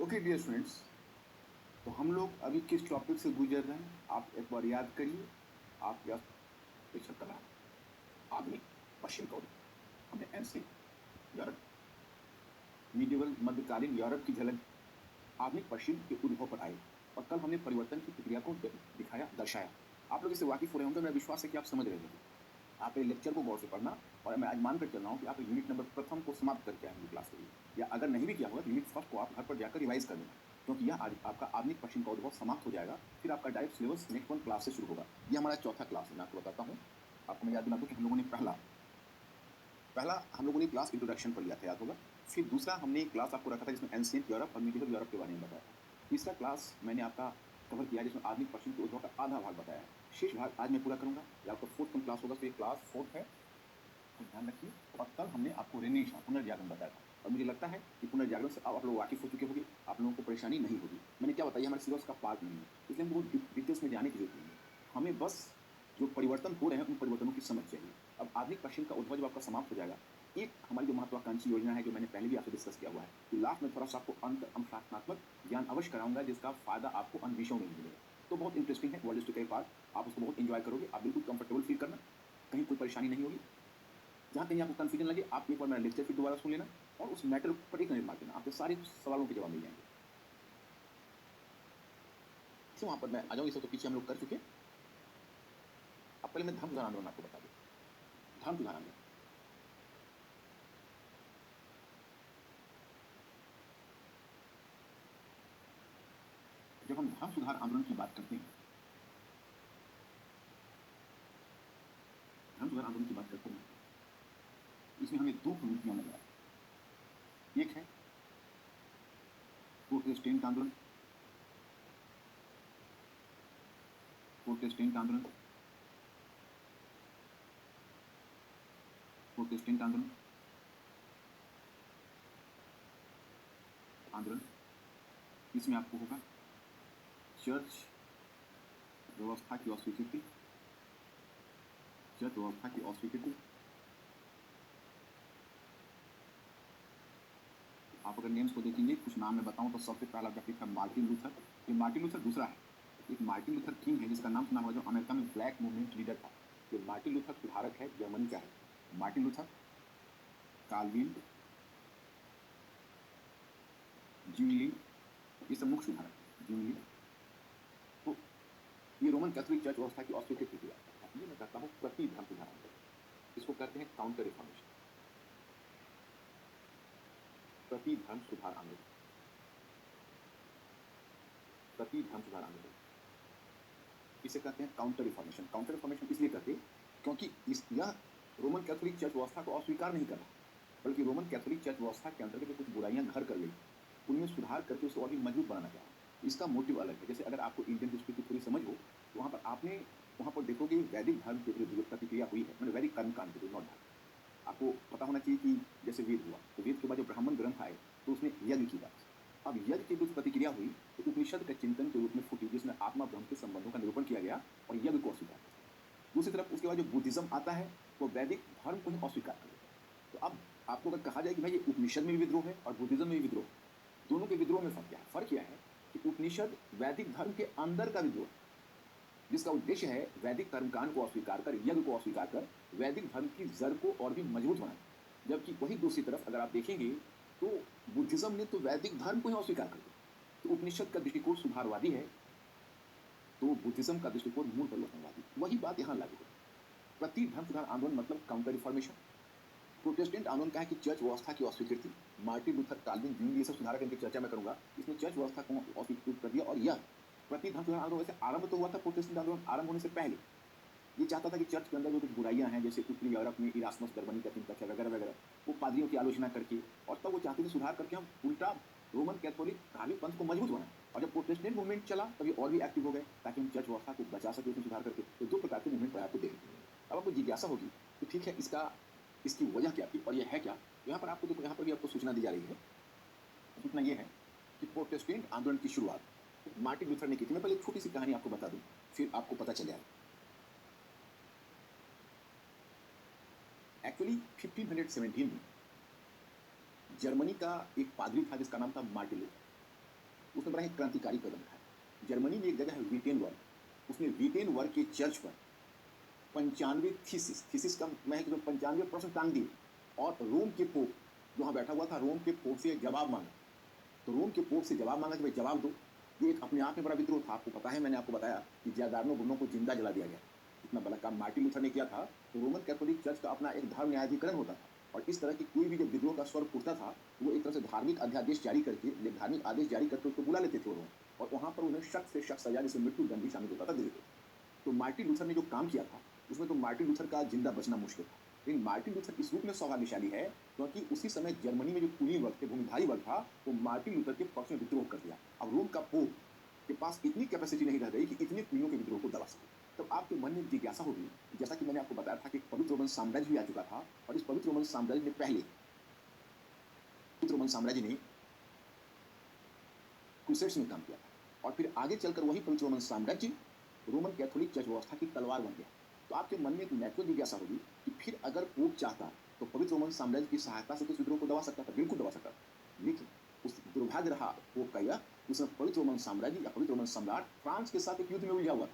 Okay dear students, तो हम लोग अभी किस टॉपिक से गुजर रहे हैं आप एक बार याद करिए। आप क्या प्रेक्षण कर रहा है? आधुनिक पश्चिम कौड़ी हमने एंशिएंट यूरोप, मिडिवल मध्यकालीन यूरोप की झलक आधुनिक पश्चिम के उद्भव पर आई और कल हमने परिवर्तन की प्रक्रिया को दिखाया, दर्शाया। आप लोग इससे वाकिफ हो रहे होंगे, मेरा विश्वास है कि आप समझ रहे होंगे। आप ये लेक्चर को गौर से पढ़ना और मैं आज मानकर चल रहा हूँ कि आप यूनिट नंबर प्रथम को समाप्त करके आएंगे क्लास के लिए, या अगर नहीं भी किया होगा तो यूनिट फर्स्ट को आप घर पर जाकर रिवाइज कर लेना, क्योंकि यह आज आपका आधुनिक पश्चिम का उद्भव समाप्त हो जाएगा। फिर आपका direct syllabus next one class से शुरू होगा। यह हमारा चौथा क्लास है। मैं आपको बताता हूँ, आपको मैं याद दिला दूँ कि हम लोगों ने पहला हम लोगों ने क्लास इंट्रोडक्शन पर लिया था, याद होगा। फिर दूसरा हमने क्लास आपको रखा था जिसमें एंशिएंट यूरोप और मिडिवल यूरोप के बारे में बताया था। तीसरा क्लास मैंने आपका कवर किया जिसमें आधुनिक पश्चिम के उद्भव का आधा भाग बताया है। शेष भाग आज मैं पूरा करूंगा। यह आपका फोर्थ क्लास होगा, तो ये क्लास फोर्थ है, तो ध्यान रखिए। और कल हमने आपको रेनेसां पुनर्जागरण बताया था और मुझे लगता है कि पुनर्जागरण से अब आप लोग वाकिफ हो चुके होंगे, आप लोगों को परेशानी नहीं होगी। मैंने क्या बताया, हमारे सिलेबस का पार्ट नहीं है, इसलिए हमको डिटेल्स में जाने की जरूरत नहीं है। हमें बस जो परिवर्तन हो रहे हैं उन परिवर्तनों की समझ चाहिए। अब आधुनिक पश्चिम का उद्भव जब आपका समाप्त हो जाएगा, एक हमारी जो महत्वाकांक्षी योजना है, जो मैंने पहले भी आपसे डिस्कस किया हुआ है, कि लास्ट में थोड़ा सा आपको अनुशासनात्मक ज्ञान अवश्य कराऊंगा, जिसका फायदा आपको अन्य विषयों में मिलेगा। तो बहुत इंटरेस्टिंग है, वर्ल्ड हिस्ट्री का पार्ट, आप उसको बहुत इंजॉय करोगे। आप बिल्कुल कंफर्टेबल फील करना, कहीं कोई परेशानी नहीं होगी। जहाँ कहीं आपको कंफ्यूजन लगे, आप एक बार मेरा लेक्चर फिर दोबारा सुन लेना और उस मैटर पर एक नजर मार देना, आपके सारे सवालों के जवाब मिल जाएंगे। वहां पर मैं आ जाऊँ, ये सब तो पीछे हम लोग कर चुके। अब पहले मैं धर्म सुधार आंदोलन आपको बता दूं। धर्म सुधार आंदोलन, जब हम धर्म सुधार आंदोलन की बात करते हैं, धर्म सुधार आंदोलन की बात करते हैं, इसमें हमें दो प्रवृत्तियां नजर आती। एक है प्रोटेस्टेंट आंदोलन, प्रोटेस्टेंट आंदोलन, प्रोटेस्टेंट आंदोलन, आंदोलन। इसमें आपको होगा चर्च व्यवस्था की अस्वीकृति, चर्च व्यवस्था की अस्वीकृति। आप अगर नेम्स को देखेंगे, कुछ नाम मैं बताऊं तो सबसे पहला व्यक्ति था मार्टिन लूथर। ये मार्टिन लूथर दूसरा है, एक मार्टिन लूथर किंग है जिसका नाम सुना होगा, जो अमेरिका में ब्लैक मूवमेंट लीडर था। ये मार्टिन लूथर सुधारक है, जर्मनी का है। मार्टिन लूथर, काल्विन, ज्यूलिन, ये सब मुख्य सुधारक है। ज्यूलिन, तो ये रोमन कैथोलिक चर्च व्यवस्था की अस्वीकृति किया। ये मैं कहता हूँ प्रति धर्म सुधार आंदोलन, इसको कहते हैं काउंटर रिफॉर्मेशन, प्रति धर्म सुधार आंदोलन, प्रति धर्म सुधार आंदोलन, इसे कहते हैं काउंटर रिफॉर्मेशन। काउंटर रिफॉर्मेशन इसलिए कहते हैं क्योंकि यह रोमन कैथोलिक चर्च व्यवस्था को अस्वीकार नहीं कर रहा, बल्कि रोमन कैथोलिक चर्च व्यवस्था के अंतर्गत कुछ बुराइयां घर कर गई, उनमें सुधार करके उसे और भी मजबूत बनाना चाहा। इसका मोटिव अलग है। जैसे अगर आपको इंडियन हिस्ट्री की थोड़ी समझ हो, तो वहां पर आपने वहां पर देखोगे वैदिक धर्म के विरुद्ध जो प्रतिक्रिया हुई है, मैंने वैदिक कर्मकांड के विरुद्ध, नॉट धर्म। आपको पता होना चाहिए कि जैसे वेद हुआ, तो वेद के बाद जो ब्राह्मण ग्रंथ आए तो उसमें यज्ञ की बात। अब यज्ञ के विरुद्ध प्रतिक्रिया हुई तो उपनिषद के चिंतन के रूप में फूटी, जिसमें आत्मा ब्रह्म के संबंधों का निरूपण किया गया और यज्ञ को अस्वीकार किया। दूसरी तरफ उसके बाद जो बुद्धिज्म आता है, वो वैदिक धर्म को ही अस्वीकार कर देता है। तो अब आपको अगर कहा जाए कि भाई ये उपनिषद में भी विद्रोह है और बुद्धिज्म में भी विद्रोह है, दोनों के विद्रोह में फर्क क्या है? फर्क यह है कि उपनिषद वैदिक धर्म के अंदर का विद्रोह, जिसका उद्देश्य है वैदिक कर्मकांड को अस्वीकार कर, यज्ञ को अस्वीकार कर, वैदिक धर्म की जड़ को और भी मजबूत बनाना। जबकि वही दूसरी तरफ अगर आप देखेंगे तो बुद्धिज्म ने तो वैदिक धर्म को ही अस्वीकार कर दिया। तो उपनिषद का दृष्टिकोण सुधारवादी है, तो बुद्धिज्म का दृष्टिकोण मूल परिवर्तनवादी। वही बात यहां लागू है। प्रति धर्म सुधार आंदोलन मतलब काउंटर रिफॉर्मेशन। प्रोटेस्टेंट आंदोलन का है कि चर्च व्यवस्था की अस्वीकृति। मार्टिन लूथर, काल्विन, ज्यूलिन, ये सब सुधारक, इनकी चर्चा मैं करूंगा। इसने चर्च व्यवस्था को अस्वीकृत कर दिया। और यह प्रति धर्म सुधार आंदोलन वैसे आरंभ तो हुआ था, प्रोटेस्टेंट आंदोलन आरंभ होने से पहले ये चाहता था कि चर्च के अंदर जो कुछ बुराइयां हैं, जैसे उत्तरी यूरोप में इरास्मस जर्मनी का चिंतक है वगैरह वगैरह, वो पादरियों की आलोचना करके, और तब वो चाहते थे सुधार करके हम उल्टा रोमन कैथोलिक धार्मिक पंथ को मजबूत बनाए। और जब प्रोटेस्टेंट मूवमेंट चला तभी और भी एक्टिव हो गए, ताकि हम चर्च व्यवस्था को बचा सके, उसमें सुधार करके। तो दो प्रकार के मूवमेंट पर आपको देखेंगे। अब आपको जिज्ञासा होगी तो ठीक है, इसकी वजह क्या थी और यह है क्या? यहाँ पर आपको देखो, यहाँ पर भी आपको सूचना दी जा रही है। सूचना यह है कि प्रोटेस्टेंट आंदोलन की शुरुआत मार्टिन लूथर ने की थी। मैं पहले एक छोटी सी कहानी आपको बता दूं, फिर आपको पता चल जाएगा। एक्चुअली 1517 में जर्मनी का एक पादरी था जिसका नाम था मार्टिन लूथर। उसने बड़ा एक क्रांतिकारी कदम उठाया। जर्मनी में एक जगह है वीटेनबर्ग, उसने वीटेनबर्ग के चर्च पर 95 थीसिस का मैं कि 95% टांग दिए और रोम के पोप जो वहाँ बैठा हुआ था, रोम के पोप से जवाब मांगा। तो रोम के पोप से जवाब मांगा कि भाई जवाब दो। ये एक अपने आप में बड़ा विद्रोह था। आपको पता है, मैंने आपको बताया कि ज़्यादानो ब्रुनो को जिंदा जला दिया गया। इतना बड़ा काम मार्टिन लूथर ने किया था। तो रोमन कैथोलिक चर्च का अपना एक धर्म न्यायाधिकरण होता था और इस तरह की कोई भी जब विद्रोह का स्वर उठता था तो वो एक तरह से धार्मिक अध्यादेश जारी करके, धार्मिक आदेश जारी करके उसको बुला लेते थे रोम, और वहाँ पर उन्हें सख्त से सख्त सजा, जैसे मृत्यु दंड भी शामिल होता था, दे देते। तो मार्टिन लूथर ने जो काम किया था उसमें तो मार्टिन लूथर का जिंदा बचना मुश्किल था। लेकिन मार्टिन लूथर इस रूप में सौभाग्यशाली है क्योंकि उसी समय जर्मनी में जो कुलीन वर्ग थे, भूमिधारी वर्ग था, वो मार्टिन लूथर के पक्ष में विद्रोह कर दिया। अब रोम का पोप के पास इतनी कैपेसिटी नहीं रह गई कि इतने कुलीनों के विद्रोह को दबा सके। तब आपके मन में जिज्ञासा होगी, जैसा कि मैंने आपको बताया था कि पवित्र रोमन साम्राज्य भी आ चुका था और इस पवित्र रोमन साम्राज्य ने पहले पवित्र रोमन साम्राज्य ने क्रूसेड्स में काम किया था और फिर आगे चलकर वही पवित्र रोमन साम्राज्य रोमन कैथोलिक चर्च व्यवस्था की तलवार बन गया। तो आपके मन में एक नेचुरल जिज्ञासा होगी कि फिर अगर पोप चाहता तो पवित्र रोमन साम्राज्य की सहायता से तो इस विद्रोह को दबा सकता था, बिल्कुल दबा सकता था। लेकिन उस दुर्भाग्य रहा पोप का यह, उसमें पवित्र रोमन साम्राज्य या पवित्र रोमन सम्राट फ्रांस के साथ एक युद्ध में उलझा हुआ था,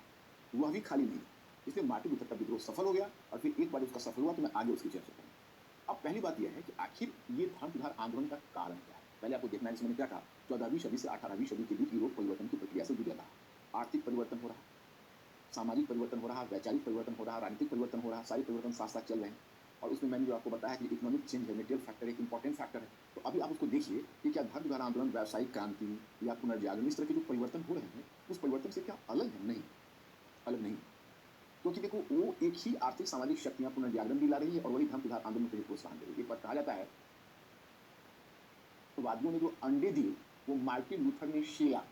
वह भी खाली नहीं। इसलिए मार्टिन लूथर का विद्रोह सफल हो गया और फिर एक बार उसका सफल हुआ तो मैं आगे उसकी चर्चा करूँगा। अब पहली बात यह है कि आखिर ये धर्म सुधार आंदोलन का कारण क्या है। पहले आपको देखना है, जिसमें क्या कहा, 14वीं सदी से 18वीं सदी के बीच यूरोप परिवर्तन की प्रक्रिया से गुजर रहा। आर्थिक परिवर्तन हो रहा, सामाजिक परिवर्तन हो रहा, वैचारिक परिवर्तन हो रहा, राजनीतिक परिवर्तन हो रहा, सारे परिवर्तन साथ साथ चल रहे हैं। और उसमें मैंने जो आपको बताया कि इकोनॉमिक चेंज है, मेटेरियल फैक्टर एक इंपॉर्टेंट फैक्टर है। तो अभी आप उसको देखिए कि क्या धर्म सुधार आंदोलन, व्यावसायिक क्रांति या पुनर्जागरण, इस तरह के जो परिवर्तन हो रहे हैं उस परिवर्तन से क्या अलग है? नहीं, अलग नहीं। क्योंकि देखो, वो एक ही आर्थिक सामाजिक शक्तियां पुनर्जागरण भी ला रही है और वही धर्म सुधार आंदोलन को भी प्रोत्साहन दे रही है। एक बार कहा जाता है, तो वादियों ने जो अंडे दिए वो मार्टिन लूथर ने शिया,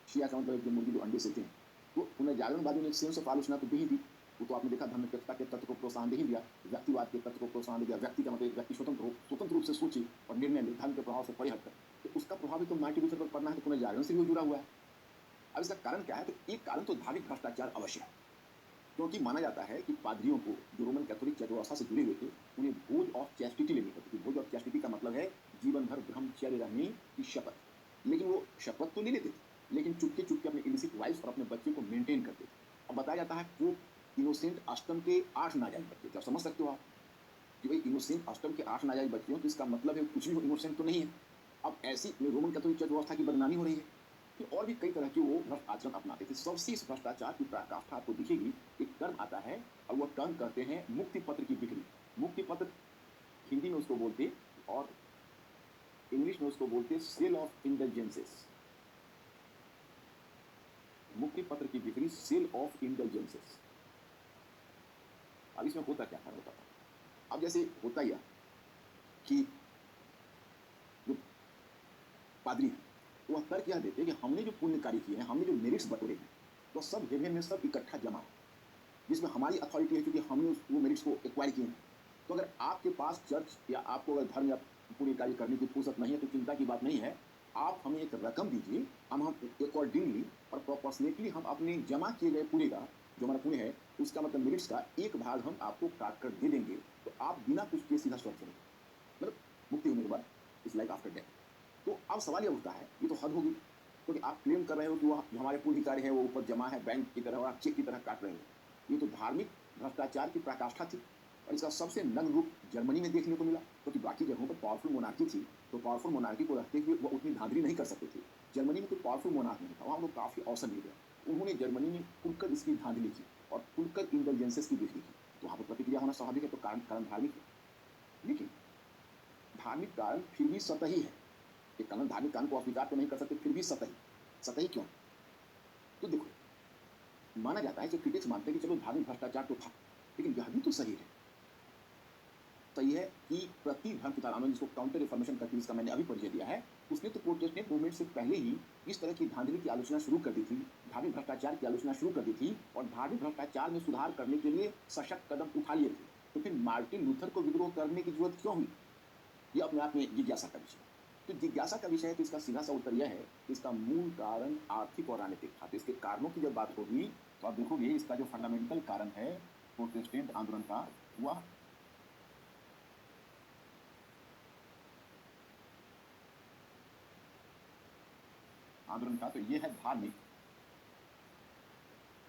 शिया का मतलब जो मुर्गी जो अंडे सेते हैं, तो पुनर्जागरणवादियों ने एक सेंस ऑफ आलोचना तो दी ही दी। वो तो आपने देखा, धर्मनिरपेक्षता के तत्व को प्रोत्साहन दे ही दिया, व्यक्तिवाद के तत्व को प्रोत्साहन दे दिया। व्यक्ति का मतलब व्यक्ति स्वतंत्र रूप से सोचे और निर्णय ले, धर्म के प्रभाव से परे हटकर। तो उसका प्रभाव भी तो मार्टिन लूथर पर पड़ना है, तो पुनर्जागरण से भी जुड़ा हुआ है। अब इसका कारण क्या है? तो एक कारण तो धार्मिक भ्रष्टाचार अवश्य है, क्योंकि माना जाता है कि पादरियों को, जो रोमन कैथोलिक चर्च व्यवस्था से जुड़े हुए थे, उन्हें वोज ऑफ चैस्टिटी लेनी पड़ती थी। वोज ऑफ चैस्टिटी का मतलब है जीवन भर ब्रह्मचर्य रहने की शपथ। लेकिन वो शपथ तो ले लेते थे, लेकिन चुपके चुपके अपने इलिसिट वाइफ और अपने बच्चे को मेंटेन करते थे। अब बताया जाता है पोप इनोसेंट अष्टम के 8 नाजायज बच्चे थे। आप समझ सकते हो आप कि भाई इनोसेंट अष्टम के 8 नाजायज बच्चे हो, तो इसका मतलब है कुछ भी इनोसेंट तो नहीं है। अब ऐसी रोमन कैथोलिक चर्च व्यवस्था की बदनामी हो रही है। फिर और भी कई तरह के वो भ्रष्ट आचरण अपनाते थे। सबसे इस भ्रष्टाचार की पराकाष्ठा आपको दिखेगी, एक टर्म आता है और वह टर्म कहते हैं मुक्ति पत्र की बिक्री। मुक्ति पत्र हिंदी में उसको बोलते और इंग्लिश में उसको बोलते सेल ऑफ इंडल्जेंसेस। मुक्ति पत्र की बिक्री, सेल ऑफ इंडल्जेंसेस। अब इसमें होता क्या है बताता हूं। अब जैसे होता यह कि जो पादरी है वह तर्क यह देते हैं कि हमने जो पुण्य कार्य किए हैं, हमने जो मेरिट्स बटोरे हैं, तो सब हेवन में सब इकट्ठा जमा है, जिसमें हमारी अथॉरिटी है, क्योंकि हमने वो मेरिट्स को एक्वायर किए हैं। तो अगर आपके पास चर्च या आपको अगर धर्म या पूरी कार्य करने की फुर्सत नहीं है तो चिंता की बात नहीं है। आप हमें एक रकम दीजिए, हम अकॉर्डिंगली और प्रोपोर्शनेटली हम अपने जमा किए गए पुण्य का, जो हमारा पुण्य है उसका मतलब मेरिट्स का एक भाग हम आपको काट कर दे देंगे, तो आप बिना कुछ किए सीधा स्वर्ग चलेंगे, मतलब मुक्ति होने के बाद, इस लाइफ आफ्टर डेथ। तो अब सवाल यह उठता है, ये तो हद होगी, क्योंकि आप क्लेम कर रहे हो कि वह जो हमारे पूर्ण अधिकारी है वो ऊपर जमा है बैंक की तरह और आप चेक की तरह काट रहे हो। ये तो धार्मिक भ्रष्टाचार की पराकाष्ठा थी और इसका सबसे नग्न रूप जर्मनी में देखने को मिला, क्योंकि बाकी जगहों पर पावरफुल मोनार्की थी, तो पावरफुल मोनार्की को रखते हुए वो उतनी धांधली नहीं कर सकते थे। जर्मनी में कोई पावरफुल मोनार्क नहीं था, वहाँ लोग काफ़ी अवसर मिल गया। उन्होंने जर्मनी में खुलकर इसकी धांधली की और खुलकर इंटेलिजेंसेस की बिक्री की, तो वहाँ पर प्रतिक्रिया होना स्वाभाविक है, तो कारण धार्मिक है। लेकिन धार्मिक कारण फिर भी सतही है। एक कानून, धार्मिक कानून को अस्वीकार तो नहीं कर सकते, फिर भी सतही। सतही क्यों? तो देखो, माना जाता है, जो क्रिटिक्स मानते हैं कि चलो धार्मिक भ्रष्टाचार तो था, लेकिन यह भी तो सही है, सही है कि प्रति धर्म सुधार आंदोलन, जिसको काउंटर रिफॉर्मेशन का जिसका मैंने अभी परिचय दिया है, उसने तो प्रोटेस्टेंट मूवमेंट से पहले ही इस तरह की धांधली की आलोचना शुरू कर दी थी, धार्मिक भ्रष्टाचार की आलोचना शुरू कर दी थी और धार्मिक भ्रष्टाचार में सुधार करने के लिए सशक्त कदम उठा लिए थे। तो फिर मार्टिन लूथर को विद्रोह करने की जरूरत क्यों हुई? यह अपने आप में जिज्ञासा का विषय है। तो जिज्ञासा का विषय है, तो इसका सीधा सा उत्तर यह है कि इसका मूल कारण आर्थिक और राजनीतिक था। तो इसके कारणों की जब बात होगी तो आप देखोगे इसका जो फंडामेंटल कारण है प्रोटेस्टेंट आंदोलन का, वह आंदोलन था, तो ये है धार्मिक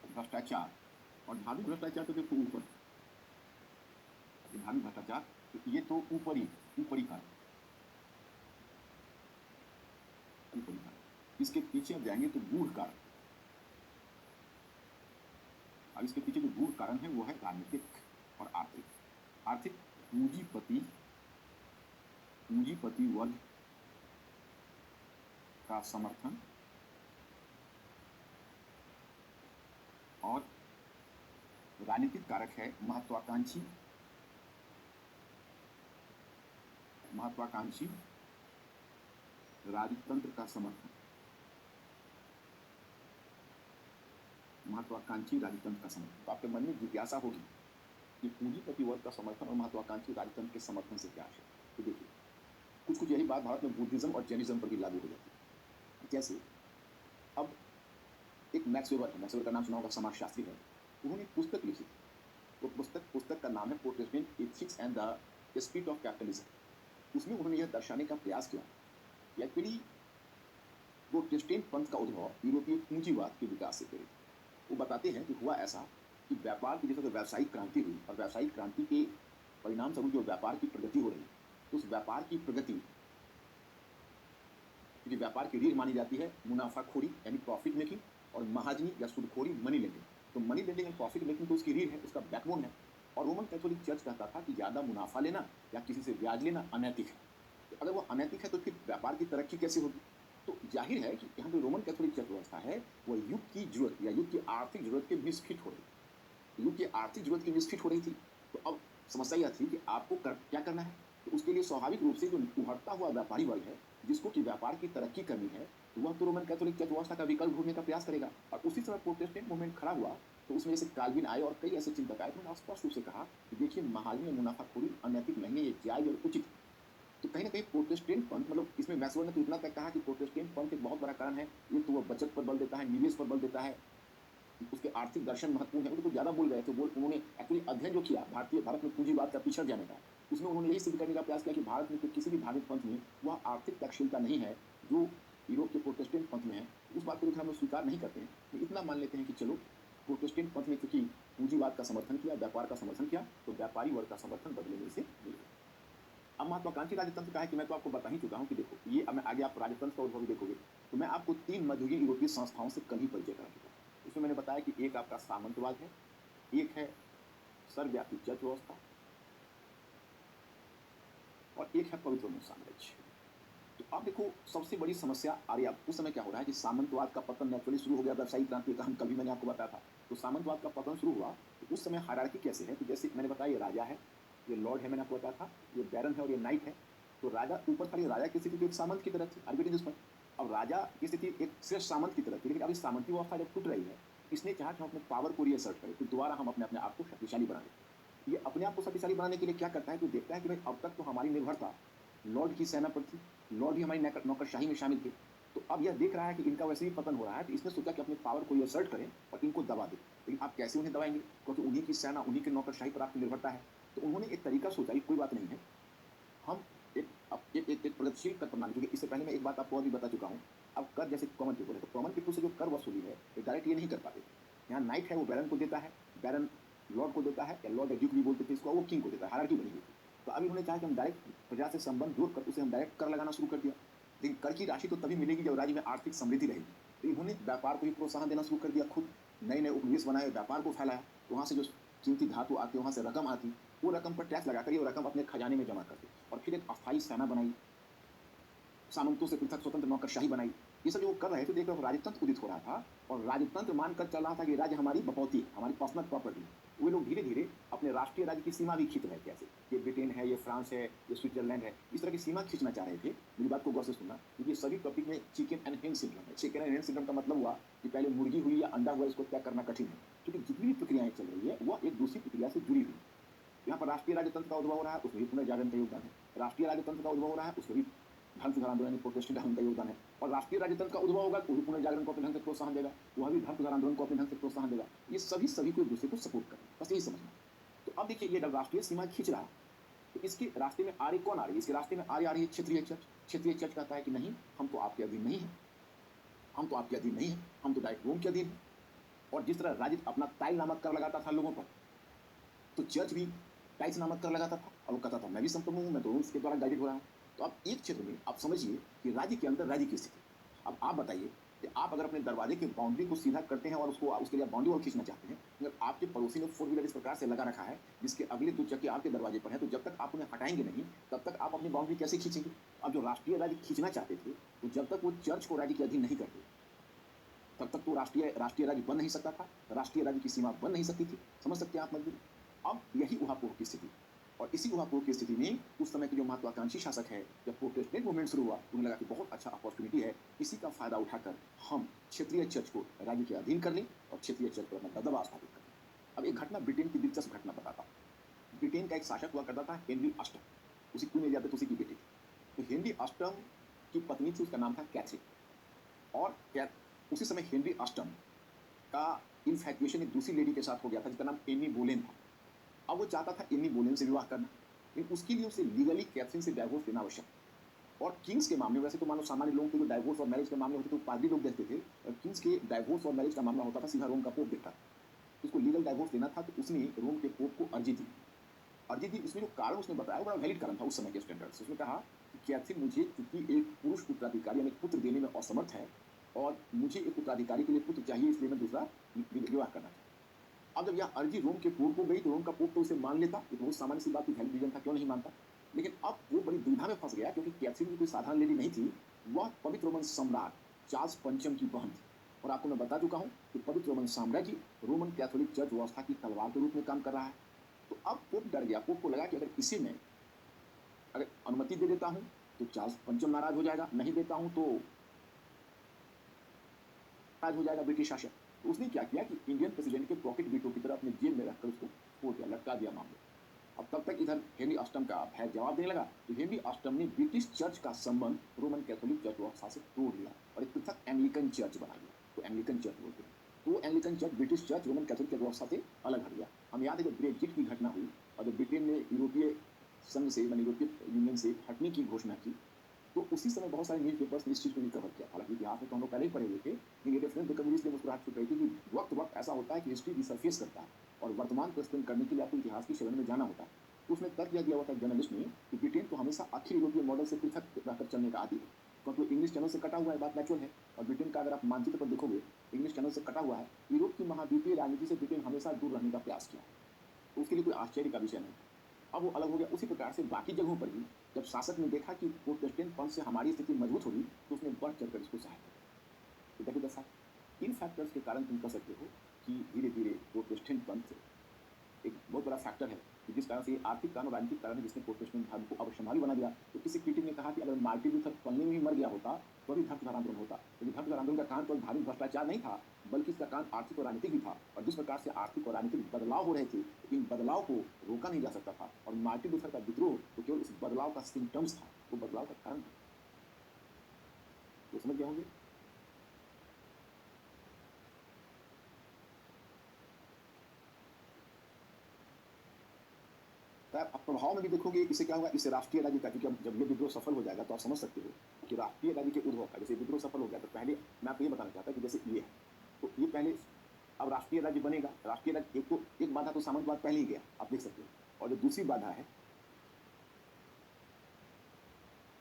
भ्रष्टाचार। और धार्मिक भ्रष्टाचार तो देखो ऊपर, धार्मिक भ्रष्टाचार तो ये तो ऊपरी ऊपरी कारण, ऊपरी कारण। इसके पीछे अब जाएंगे तो गूढ़ कारण। अब इसके पीछे जो गूढ़ कारण है वो है राजनीतिक और आर्थिक। आर्थिक पूंजीपति वर्ग का समर्थन और राजनीतिक कारक है महत्वाकांक्षी राजतंत्र का समर्थन, महत्वाकांक्षी राजतंत्र का समर्थन। तो आपके मन में जिज्ञासा होगी कि पूंजीपति वर्ग का समर्थन और महत्वाकांक्षी राजतंत्र के समर्थन से क्या है। तो देखिए कुछ यही बात भारत में बुद्धिज्म और जैनिज्म पर भी लागू हो जाती है। जैसे अब एक मैक्स वेबर का नाम सुना होगा, समाजशास्त्री है, उन्होंने पुस्तक लिखी। वो पुस्तक का नाम है Protestant ethics and the spirit of capitalism. उसमें उन्होंने यह दर्शाने का प्रयास किया कि एक्चुअली प्रोटेस्टेंट पंथ का उद्भव यूरोपीय पूंजीवाद के विकास से प्रेरित। वो बताते हैं कि हुआ ऐसा कि व्यापार की जैसे व्यावसायिक क्रांति हुई और व्यावसायिक क्रांति के परिणाम स्वरूप जो व्यापार की प्रगति हो रही, तो उस व्यापार की प्रगति क्योंकि व्यापार की रीढ़ मानी जाती है मुनाफाखोरी यानी प्रॉफिट मेकिंग और महाजनी या सुदखोरी मनी लेंडिंग। तो money lending and profit making तो उसकी रीढ़ है, उसका बैकबोन है। और रोमन कैथोलिक चर्च कहता था कि ज़्यादा मुनाफा लेना या किसी से ब्याज लेना अनैतिक है। तो अगर वो अनैतिक है तो फिर व्यापार की तरक्की कैसे होगी। तो जाहिर है कि यहाँ पे रोमन कैथोलिक चर्च व्यवस्था है वो युग की जरूरत या युग की आर्थिक जरूरत के मिसफिट हो रही, युग की आर्थिक जरूरत की मिसफिट हो रही थी। तो अब समस्या यह थी कि आपको क्या करना है। तो उसके लिए स्वाभाविक रूप से जो उभरता हुआ व्यापारी वर्ग है जिसको कि व्यापार की तरक्की करनी है, तो वह तो रोमन कैथोलिक चर्च व्यवस्था का विकल्प ढूंढने का प्रयास करेगा। और उसी समय प्रोटेस्टेंट मूवमेंट खड़ा हुआ, तो उसमें जैसे काल्विन आए और कई ऐसे चिंतक आए, उन्होंने स्पष्ट रूप से कहा कि देखिए महाजनी और मुनाफाखोरी अनैतिक नहीं है, ये जायज और उचित। तो कहीं ना कहीं प्रोटेस्टेंट पंथ, मतलब इसमें मैक्सवेल ने तो इतना तक कहा कि प्रोटेस्टेंट पंथ एक बहुत बड़ा कारण है। ये तो वह बचत पर बल देता है, निवेश पर बल देता है, उसके आर्थिक दर्शन महत्वपूर्ण है। वो तो ज़्यादा बोल गए थे। उन्होंने एक्चुअली अध्ययन जो किया भारत में पूंजीवाद का पिछड़ जाने का, उसमें उन्होंने यही सिद्ध करने का प्रयास किया कि भारत में किसी भी धार्मिक पंथ में वह आर्थिक तक्षशिलता नहीं है जो यूरोप के प्रोटेस्टेंट पंथ में है। उस बात को लेकर हम लोग स्वीकार नहीं करते हैं। तो इतना मान लेते हैं कि चलो प्रोटेस्टेंट पंथ ने क्योंकि पूंजीवाद का समर्थन किया, व्यापार का समर्थन किया, तो व्यापारी वर्ग का समर्थन बदले में से मिल गया। अब महत्वाकांक्षी राजतंत्र का है कि मैं तो आपको बता ही चुका हूँ कि देखो ये अब आगे आप राजतंत्र का उद्भव भी देखोगे, तो मैं आपको 3 मध्ययुगीन यूरोपीय संस्थाओं से कल ही परिचय करा चुका हूँ। उसमें मैंने बताया कि एक आपका सामंतवाद है, एक है सर्वव्यापी चर्च व्यवस्था और एक है पवित्र रोमन साम्राज्य। तो अब देखो सबसे बड़ी समस्या आ रही है। उस समय क्या हो रहा है कि सामंतवाद का पतन नेचुरली शुरू हो गया, व्यावसायिक क्रांति का हम कभी मैंने आपको बताया था। तो सामंतवाद का पतन शुरू हुआ, तो उस समय हायरार्की कैसे है, तो जैसे मैंने बताया ये राजा है, ये लॉर्ड है, मैंने आपको बताया था, ये बैरन है और ये नाइट है। तो राजा ऊपर था, राजा की स्थिति एक सामंत की तरह थी। आर्बिटिंग पर अब राजा की स्थिति एक श्रेष्ठ सामंत की तरह थी, लेकिन अब इस सामंती व्यवस्था जब टूट रही है, इसने चाहा कि हम अपने पावर को रीअसर्ट करें, तो दोबारा हम अपने आप को शक्तिशाली बना लें। ये अपने आप को शक्तिशाली बनाने के लिए क्या करता है, तो देखता है कि भाई अब तक तो हमारी निर्भरता लॉर्ड की सेना पर थी, लॉर्ड भी हमारी नौकरशाही में शामिल थे। तो अब यह देख रहा है कि इनका वैसे भी पतन हो रहा है, तो इसने सोचा कि अपने पावर को असर्ट करें और इनको दबा दें। लेकिन आप कैसे उन्हें दबाएंगे, क्योंकि उन्हीं की सेना, उन्हीं की नौकरशाही पर आपकी निर्भरता है। तो उन्होंने एक तरीका सोचा कि कोई बात नहीं है, हम एक प्रगतिशील कर प्रणाली, क्योंकि इससे पहले मैं एक बात आपको और भी बता चुका हूँ। अब कर जैसे कॉमन पीपल है, तो कॉमन पीपल से जो कर वसूली है डायरेक्ट ये नहीं कर पाते। यहाँ नाइट है वो बैरन को देता है, बैरन लॉर्ड को देता है, या लॉर्ड या ड्यूक भी बोलते थे इसको, वो किंग को देता है, हायरार्की बनी हुई थी। तो अभी उन्होंने चाहा कि हम डायरेक्ट प्रजा से संबंध जोड़कर उसे हम डायरेक्ट कर लगाना शुरू कर दिया। लेकिन कर की राशि तो तभी मिलेगी जब राज्य में आर्थिक समृद्धि रहेगी। तो इन्होंने व्यापार को भी प्रोत्साहन देना शुरू कर दिया, खुद नए नए उपनिवेश बनाए, व्यापार को फैलाया। तो वहाँ से जो कीमती धातु आती, वहाँ से रकम आती, वो रकम पर टैक्स लगाकर ये रकम अपने खजाने में जमा करते और फिर एक अस्थायी सेना बनाई, सामंतों से पृथक स्वतंत्र नौकरशाही बनाई। ये सब जो वो कर रहे थे, देखकर राजतंत्र उदित हो रहा था और राजतंत्र मानकर चल रहा था कि राज्य हमारी बपौती है, हमारी पर्सनल प्रॉपर्टी। वे लोग धीरे धीरे अपने राष्ट्रीय राज्य की सीमा भी खींच रहे थे। ऐसे ये ब्रिटेन है, ये फ्रांस है, ये स्विट्जरलैंड है, इस तरह की सीमा खींचना चाह रहे थे। मेरी बात को गौर से सुनना, क्योंकि सभी टॉपिक में चिकन एंड हेन सिंड्रोम है। चिकन एंड हेन सिंड्रोम का मतलब हुआ कि पहले मुर्गी हुई या अंडा हुआ, इसको त्याग करना कठिन है, क्योंकि जितनी भी प्रक्रियाएं चल रही है वह एक दूसरी प्रक्रिया से जुड़ी हुई। यहाँ पर राष्ट्रीय राजतंत्र का उद्भव हो रहा है, उसमें भी पुनर्जागरण का योगदान है। राष्ट्रीय राजतंत्र का उद्भव हो रहा है, उसमें भी धर्म सुधार आंदोलन प्रोटेस्टेंट धर्म का योगदान है। और राष्ट्रीय राजतंत्र का उद्भव होगा तो पुनर्जागरण को अपने ढंग से प्रोत्साहन देगा, वह भी धर्म सुधार आंदोलन को अपने ढंग से प्रोत्साहन देगा। ये सभी को एक दूसरे को सपोर्ट करें, बस यही समझना। तो अब देखिए ये जब राष्ट्रीय सीमा खींच रहा है, तो इसके रास्ते में आ रही कौन आ रही है, इसके रास्ते में आ रही है क्षेत्रीय चर्च। क्षेत्रीय चर्च कहता है कि नहीं, हम तो आपके अधीन नहीं है, हम तो आपके अधीन नहीं हैं, हम तो डायरेक्ट रोम के अधीन हैं। और जिस तरह राज्य अपना टाइल नामक कर लगाता था लोगों पर, तो चर्च भी टाइल्स नामक कर लगाता था और वो कहता था मैं भी संप्रभु हूँ, मैं तो रोम्स के द्वारा गाइडेड हो रहा हूँ। तो अब एक क्षेत्र में आप समझिए कि राज्य के अंदर राज्य की स्थिति। अब आप बताइए कि आप अगर अपने दरवाजे के बाउंड्री को सीधा करते हैं और उसको उसके लिए बाउंड्री और खींचना चाहते हैं, अगर आपके पड़ोसी ने फोर व्हीलर इस प्रकार से लगा रखा है जिसके अगले दो चक्के आपके दरवाजे पर है, तो जब तक आप उन्हें हटाएंगे नहीं तब तक आप अपनी बाउंड्री कैसे खींचेंगे? अब जो राष्ट्रीय राज्य खींचना चाहते थे, तो जब तक वो चर्च को राज्य के अधीन नहीं करते तब तक तो राष्ट्रीय राज्य बन नहीं सकता था, राष्ट्रीय राज्य की सीमा बन नहीं सकती थी। समझ सकते हैं आप मजबूरी? अब यही ऊहापोह की स्थिति, और इसी ऊहापोह की स्थिति में उस समय के जो महत्वाकांक्षी शासक है, जब प्रोटेस्टेंट मूवमेंट शुरू हुआ, उन्हें लगा कि बहुत अच्छा अपॉर्चुनिटी है, इसी का फायदा उठाकर हम क्षेत्रीय चर्च को राज्य के अधीन कर लें और क्षेत्रीय चर्च पर अपना दबदबा स्थापित कर लें। अब एक घटना, ब्रिटेन की दिलचस्प घटना बताता हूँ। ब्रिटेन का एक शासक हुआ करता था हेनरी अष्टम, उसी क्वीन एलिजाबेथ उसी की बेटी थी। तो हेनरी अष्टम की पत्नी थी, उसका नाम था कैथरीन। और उसी समय हेनरी अष्टम का इन्फैक्चुएशन एक दूसरी लेडी के साथ हो गया था जिसका नाम एनी बोलेन था। अब वो चाहता था एनी बोलेन से विवाह करना, लेकिन उसके लिए उसे लीगली कैथरीन से डाइवोर्स लेना आवश्यक। और किंग्स के मामले में, वैसे तो मानो सामान्य लोगों के जो डाइवोर्स और मैरिज के मामले होते थे वो पादरी लोग देखते थे, और किंग्स के डाइवोर्स और मैरिज का मामला होता था सीधा रोम का पोप देखता था। उसको लीगल डाइवोर्स लेना था, तो उसने रोम के पोप को अर्जी दी। अर्जी दी, उसमें जो कारण उसने बताया वो बड़ा वैलिड कारण था उस समय के स्टैंडर्ड से। उसने कहा कि कैथरीन मुझे चूंकि एक पुरुष उत्तराधिकारी यानी पुत्र देने में असमर्थ है और मुझे एक उत्तराधिकारी के लिए पुत्र चाहिए, इसलिए मैं दूसरा विवाह करना चाहता। अब जब यह अर्जी रोम के पोप को गई तो रोम का पोप तो उसे मान लेता, ये बहुत सामान्य सी बात थी, वैलिड रीजन था, क्यों नहीं मानता। लेकिन अब वो बड़ी दुविधा में फंस गया, क्योंकि कैथरीन भी कोई साधारण लेडी नहीं थी, वह पवित्र रोमन सम्राट चार्ल्स पंचम की बहन थी। और आपको मैं बता चुका हूँ कि पवित्र रोमन साम्राज्य रोमन कैथोलिक चर्च व्यवस्था की तलवार के रूप में काम कर रहा है। तो अब पोप डर गया, पोप को लगा कि अगर इसे मैं अगर अनुमति दे देता हूँ तो चार्ल्स पंचम नाराज हो जाएगा, नहीं देता हूँ तो नाराज हो जाएगा ब्रिटिश शासक। तो उसने क्या किया कि इंडियन प्रेसिडेंट के पॉकेट वीटो की तरह अपने जेब में रखकर उसको छोड़ दिया, लटका दिया मामले। अब तब तक इधर हेनरी अष्टम का भय जवाब देने लगा, तो हेनरी अष्टम ने ब्रिटिश चर्च का संबंध रोमन कैथोलिक चर्च व्यवस्था से तोड़ दिया और एक पृथक एंग्लिकन चर्च बना दिया। तो एंग्लिकन चर्च बोलते हैं, तो Anglican church British church Roman Catholic व्यवस्था से अलग हट गया। हम याद है जब ब्रेक्जिट की घटना हुई और जब ब्रिटेन ने यूरोपीय संघ से, यूरोपीय यूनियन से हटने की घोषणा की, तो उसी समय बहुत सारे न्यूज़ पेपर्स ने इस चीज़ को भी कवर किया। हालांकि इतिहास में तो हम लोग पहले ही पढ़े हुए थे, लेकिन ये रेफरेंस देकर मुझे इसलिए मुस्कुराहट छूट रही थी कि वक्त वक्त ऐसा होता है कि हिस्ट्री रिसर्फेस करता है और वर्तमान को एक्सप्लेन करने के लिए आपको इतिहास की शरण में जाना होता है। तो उसमें तर्क यह दिया हुआ था जर्नलिस्ट ने कि ब्रिटेन तो हमेशा अखिल यूरोपीय मॉडल से पृथक रहकर चलने का आदी है, क्योंकि इंग्लिश चैनल से कटा हुआ है, बात नेचुरल है। और ब्रिटेन का अगर आप मानचित्र पर देखोगे, इंग्लिश चैनल से कटा हुआ है। यूरोप की महाद्वीपीय राजनीति से ब्रिटेन हमेशा दूर रहने का प्रयास किया, तो उसके लिए कोई आश्चर्य का विषय नहीं। अब वो अलग हो गया। उसी प्रकार से बाकी जगहों पर भी जब शासक ने देखा कि प्रोटेस्टेंट पंथ से हमारी स्थिति मजबूत होगी, तो उसने बढ़ चढ़कर इसको सहायता दी। तो that is the fact. In factors के कारण तुम कह सकते हो कि धीरे धीरे प्रोटेस्टेंट पंथ एक बहुत बड़ा फैक्टर है कि जिस कारण से आर्थिक कारण और राजनीतिक कारण है जिसने प्रोटेस्टेंट धर्म को अवश्यंभावी बना दिया। तो किसी क्रिटिक ने कहा कि अगर मार्टिन लूथर पलने में ही मर गया होता तो भी धर्म सुधार आंदोलन होता, लेकिन धर्म सुधार आंदोलन का कारण तो धार्मिक भ्रष्टाचार नहीं था, बल्कि इसका कारण आर्थिक और राजनीतिक भी था। और जिस प्रकार से आर्थिक और राजनीतिक बदलाव हो रहे थे, इन बदलाव को रोका नहीं जा सकता था। और मार्टिन लूथर का विद्रोह तो केवल इस बदलाव का सिम्टम्स था, वो बदलाव का कारण था। तो समझ गए होंगे। तो आप प्रभाव में भी देखोगे इससे क्या होगा, इससे राष्ट्रीय राज्य का, क्योंकि जब ये विद्रोह सफल हो जाएगा तो आप समझ सकते हो कि राष्ट्रीय राज्य के उद्भव का, जैसे विद्रोह सफल हो गया तो पहले मैं आपको ये बताना चाहता कि जैसे ये है, तो ये पहले अब राष्ट्रीय राज्य बनेगा। राष्ट्रीय राज्य एक बाधा तो सामंतवाद पहले ही गया, आप देख सकते हो। और जो दूसरी बाधा है,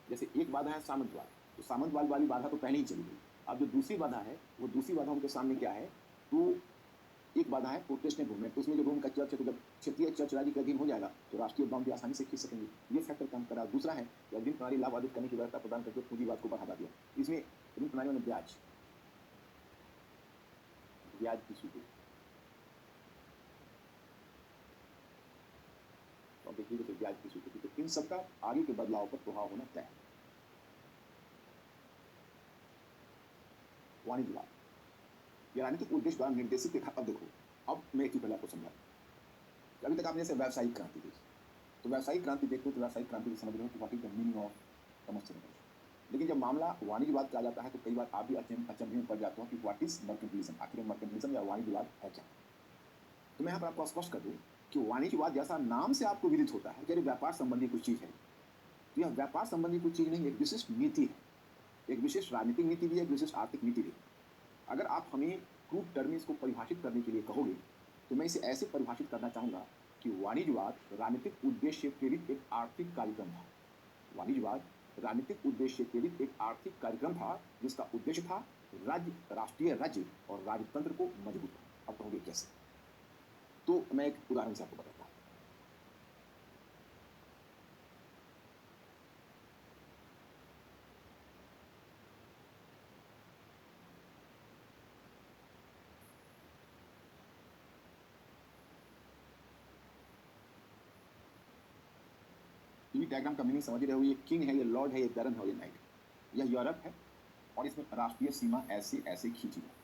जैसे एक बाधा है सामंतवाद, तो सामंतवाद वाली बाधा तो पहले ही चली गई। अब जो दूसरी बाधा है, वो दूसरी बाधा उनके सामने क्या है, तो एक बाधा है प्रोटेस्टेंट मूवमेंट। तो उसमें जो रोम का चर्च है, तो जब क्षेत्रीय चर्च राज्य के अधीन हो जाएगा तो राष्ट्रीय बाउंड्री आसानी से खींच सकेंगे। ये फैक्टर काम करा। दूसरा है कि ऋण प्रणाली लाभ अर्जित करने की व्यवस्था प्रदान करके पूंजीवाद को बढ़ावा दिया। इसमें ऋण प्रणाली में ब्याज की स्वीकृति, तो देखिए जैसे ब्याज की स्वीकृति, तो इन सबका आगे के बदलाव पर प्रभाव होना तय है। वाणिज्यवाद, ये राजनीतिक उद्देश्य द्वारा निर्देशित देखा। अब देखो, अब मैं एक ही पहले आपको समझा। अभी तक आपने जैसे व्यावसायिक क्रांति देखी, तो व्यावसायिक क्रांति देखते हो तो व्यावसायिक क्रांति को समझ रहे हो कि what is the meaning of commercial revolution. लेकिन जब मामला वाणिज्यवाद का आ जाता है तो कई बार आप भी अचंभे में पड़ जाते हो कि व्हाट इज मर्केंटिलिज्म, आखिर मर्केंटिलिज्म या वाणिज्यवाद है क्या। तो मैं यहाँ पर आपको स्पष्ट कर दूँ कि वाणिज्यवाद जैसा नाम से आपको विदित होता है कि व्यापार संबंधी कुछ चीज़ है, तो यह व्यापार संबंधी कुछ चीज़ नहीं, एक विशिष्ट नीति है। एक विशिष्ट राजनीतिक नीति भी है, एक विशिष्ट आर्थिक नीति भी। अगर आप हमें क्रूड टर्म में इसको परिभाषित करने के लिए कहोगे, तो मैं इसे ऐसे परिभाषित करना चाहूँगा कि वाणिज्यवाद राजनीतिक उद्देश्य से प्रेरित एक आर्थिक कार्यक्रम था। वाणिज्यवाद राजनीतिक उद्देश्य से प्रेरित एक आर्थिक कार्यक्रम था, जिसका उद्देश्य था राष्ट्रीय राज्य और राजतंत्र को मजबूत करना। अब कहोगे कैसे? तो मैं एक उदाहरण से आपको बताता हूँ। ये डायग्राम का मीनिंग समझ रहे हो, ये किंग है, ये लॉर्ड है, ये बैरन है और ये नाइट है। यह यूरोप है और इसमें राष्ट्रीय सीमा ऐसे ऐसे खींची है।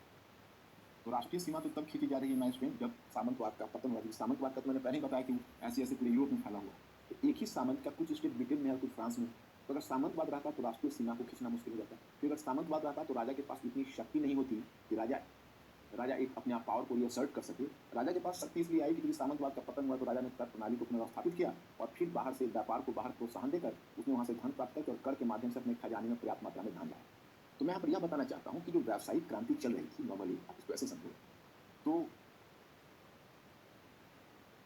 तो राष्ट्रीय सीमा तो तब खींची जा रही है मैच में जब सामंतवाद का पतन हुआ। सामंतवाद का तो मैंने पहले ही बताया कि ऐसे ऐसे पूरे यूरोप में फैला हुआ। तो एक ही सामंत का कुछ स्टेट ब्रिटेन में है, कुछ फ्रांस में। तो अगर सामंतवाद रहता तो राष्ट्रीय सीमा को खींचना मुश्किल हो जाता। फिर अगर सामंतवाद रहता तो राजा के पास इतनी शक्ति नहीं होती कि राजा राजा एक अपने आप पावर को रिअसर्ट कर सके। राजा के पास शक्ति इसलिए आई कि सामंतवाद का पतन हुआ तो राजा ने कर प्रणाली को पुनर्स्थापित किया और फिर बाहर से व्यापार को बाहर प्रोत्साहन देकर उसने वहां से धन प्राप्त करके और कर के माध्यम से अपने खजाने में पर्याप्त मात्रा में धन लाया। तो मैं यहाँ पर यह बताना चाहता हूँ कि जो व्यावसायिक क्रांति चल रही थी, नॉर्मली आप इसको ऐसे समझो, तो